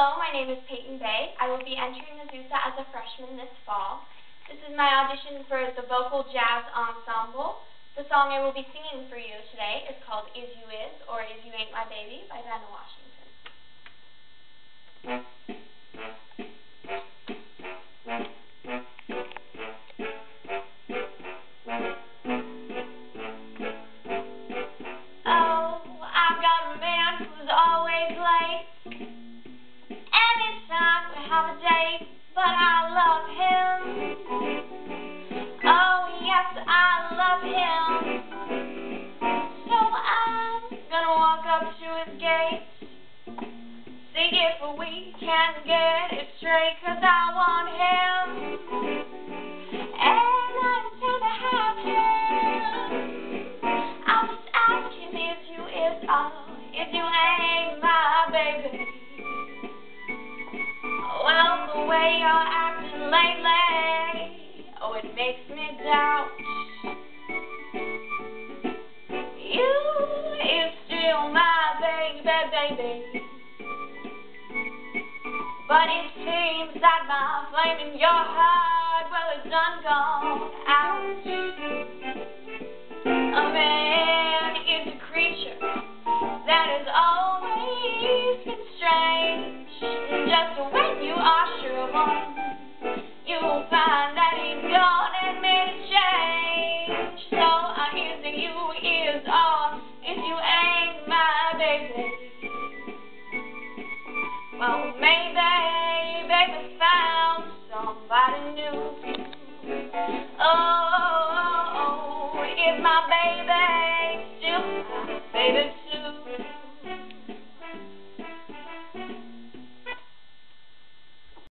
Hello, my name is Peyton Bay. I will be entering Azusa as a freshman this fall. This is my audition for the Vocal Jazz Ensemble. The song I will be singing for you today is called Is You Is, or Is You Ain't My Baby by Vanna Washington. Oh, I've got a man who's always late. Anytime we have a date, but I love him. Oh, yes, I love him. So I'm gonna walk up to his gate, see if we can get it straight, 'cause I want him, and I intend to have him. I'll just ask him if you is, if you ain't my baby. Well, the way you're acting lately, oh, it makes me doubt you is still my baby, baby. But it seems that my flame in your heart, well, it's done gone out. A man is a creature that has always been strange. Just when you are sure of one, you'll find that he's gone and made a change. So is it you, is or if you ain't my baby. Well, maybe